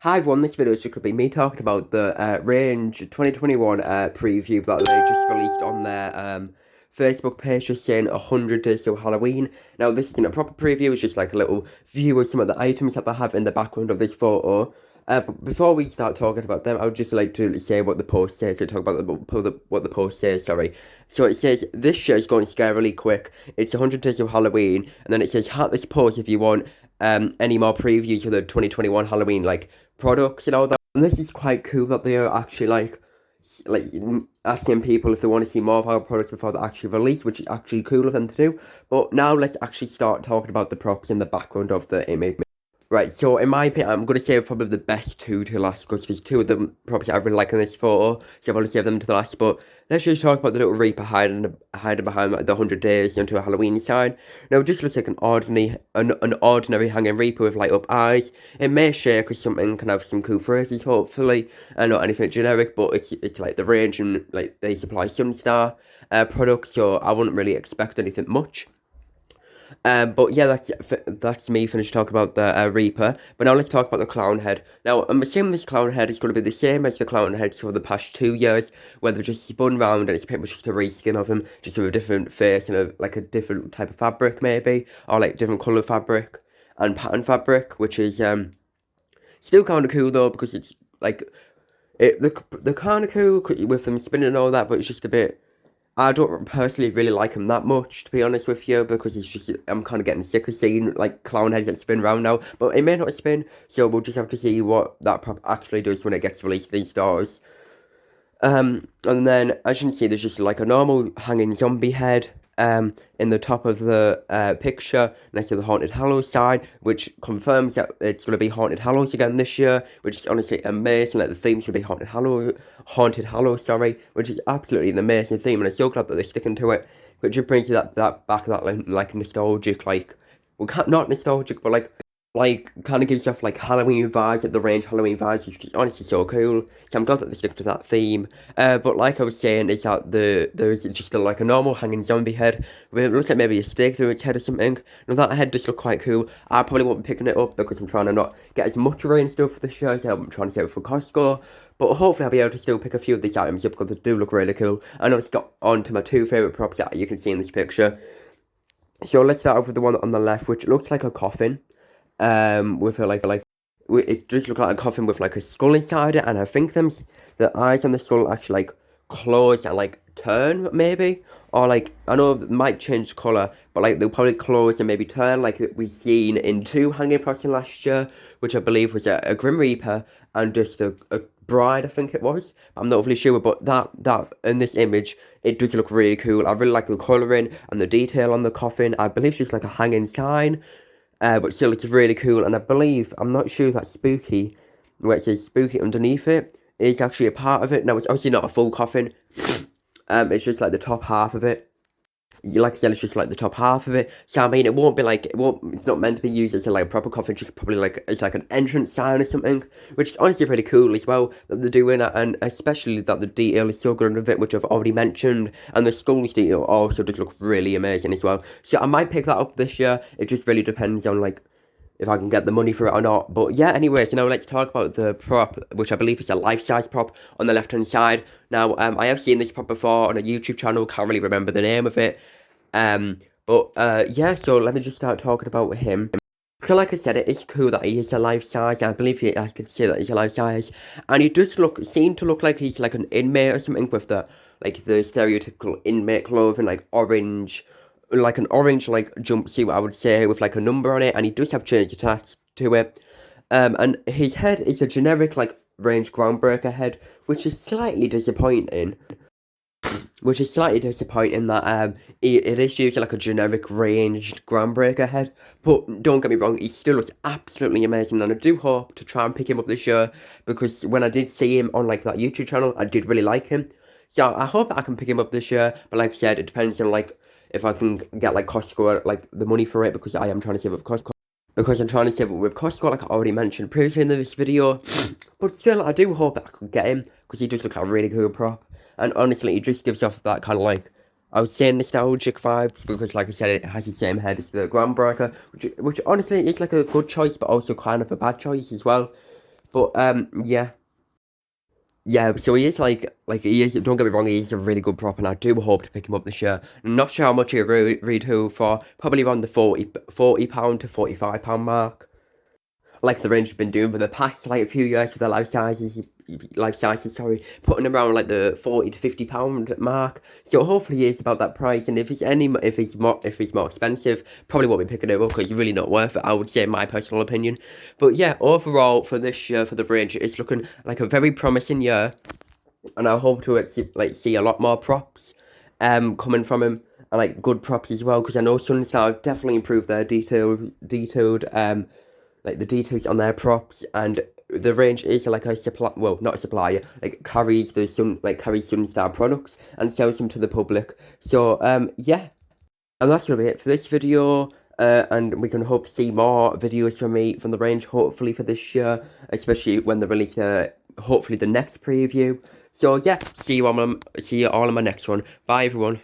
Hi everyone, this video is just going to be me talking about the Range 2021 preview that they just released on their Facebook page, just saying 100 days till Halloween. Now this isn't a proper preview, it's just like a little view of some of the items that they have in the background of this photo. But before we start talking about them, I would just like to say what the post says, to talk about what the post says, sorry. So it says, this shirt is going scarily quick, it's 100 days till Halloween, and then it says, hat this post if you want any more previews of the 2021 Halloween, like, products and all that. And this is quite cool that they are actually like asking people if they want to see more of our products before they actually release, which is actually cool of them to do. But now let's actually start talking about the props in the background of the image. Right, so in my opinion, I'm going to save probably the best two to last, because there's two of them props that I really like in this photo, so I'm going to save them to the last. But let's just talk about the little Reaper hiding behind like, the 100 days into a Halloween sign. Now, it just looks like an ordinary hanging Reaper with light up eyes. It may shake or something, can have some cool phrases, hopefully, and not anything generic, but it's like the range, and like they supply Sunstar products, so I wouldn't really expect anything much. But yeah, that's me finished talking about the Reaper. But now let's talk about the clown head. Now, I'm assuming this clown head is going to be the same as the clown heads for the past 2 years, where they've just spun round and it's pretty much just a reskin of him, just with a different face and a different type of fabric maybe, or like different colour fabric and pattern fabric, which is still kind of cool though, because it's like they're kind of cool with them spinning and all that, but it's just a bit. I don't personally really like him that much, to be honest with you, because it's just, I'm kind of getting sick of seeing, like, clown heads that spin around now, but it may not spin, so we'll just have to see what that prop actually does when it gets released in stores. And then, as you can see, there's just, like, a normal hanging zombie head, in the top of the, picture, next to the Haunted Hallows sign, which confirms that it's going to be Haunted Hallows again this year, which is honestly amazing. Like, the theme's going to be Haunted Hallows, sorry, which is absolutely an amazing theme, and I'm so glad that they're sticking to it, which just brings you that back, that, like nostalgic, like, well, not nostalgic, but, like, kind of gives off, like, Halloween vibes, like, the Range Halloween vibes, which is honestly so cool. So I'm glad that they stick to that theme. But like I was saying, is that there is just like a normal hanging zombie head. It looks like maybe a stake through its head or something. Now that head does look quite cool. I probably won't be picking it up because I'm trying to not get as much rain stuff for the show, so I'm trying to save it for Costco. But hopefully I'll be able to still pick a few of these items up because they do look really cool. I know it's got on to my two favourite props that you can see in this picture. So let's start off with the one on the left, which looks like a coffin. With it does look like a coffin with like a skull inside it, and I think the eyes on the skull actually like close and like turn maybe, or like I know it might change colour, but like they'll probably close and maybe turn, like we seen in two hanging props last year, which I believe was a Grim Reaper and just a bride, I think it was. I'm not really sure, but that in this image, it does look really cool. I really like the colouring and the detail on the coffin. I believe it's just like a hanging sign. But still, it's really cool, and I believe, I'm not sure if that's spooky, where it says spooky underneath it, is actually a part of it. No, it's obviously not a full coffin, it's just like the top half of it. Like I said, it's just like the top half of it. So I mean, it's not meant to be used as like a proper coffin, just probably like it's like an entrance sign or something, which is honestly pretty cool as well that they're doing it, and especially that the detail is so good of it, which I've already mentioned, and the skulls detail also does look really amazing as well. So I might pick that up this year. It just really depends on like if I can get the money for it or not. But yeah, anyway, so now let's talk about the prop, which I believe is a life-size prop on the left-hand side. Now, I have seen this prop before on a YouTube channel, can't really remember the name of it. Yeah, so let me just start talking about him. So like I said, it is cool that he is a life-size. I believe I can say that he's a life-size. And he does seem to look like he's like an inmate or something with the stereotypical inmate clothing, like orange, like an orange like jumpsuit, I would say, with like a number on it, and he does have chains attached to it. And his head is the generic like Range Groundbreaker head, which is slightly disappointing. That it is usually like a generic ranged Groundbreaker head, but don't get me wrong, he still looks absolutely amazing, and I do hope to try and pick him up this year, because when I did see him on like that YouTube channel, I did really like him. So I hope I can pick him up this year, but like I said, it depends on like if I can get like Costco like the money for it, because I am trying to save up Costco. Because I'm trying to save it with Costco, like I already mentioned previously in this video. But still, I do hope I could get him, because he does look like a really cool prop. And honestly, he just gives off that kind of like, I would say nostalgic vibes, because like I said, it has the same head as the Groundbreaker, which honestly is like a good choice, but also kind of a bad choice as well. But yeah. Yeah, so he is he is. Don't get me wrong, he is a really good prop, and I do hope to pick him up this year. I'm not sure how much he'll read who for. Probably around the £40 to £45 mark, like the range has been doing for the past like a few years with the life sizes, sorry, putting around like the £40 to £50 mark. So hopefully it's about that price. And if it's more expensive, probably won't be picking it up because it's really not worth it, I would say, in my personal opinion. But yeah, overall for this year for the range, it's looking like a very promising year, and I hope to see a lot more props coming from him, and like good props as well, because I know Sunstar have definitely improved their detailed like the details on their props, and the range is like a supply, well, not a supplier, like carries Sunstar products and sells them to the public. So yeah, and that's gonna be it for this video. And we can hope to see more videos from me from the range, hopefully for this year, especially when they release hopefully the next preview. So yeah, see you all in my next one. Bye everyone.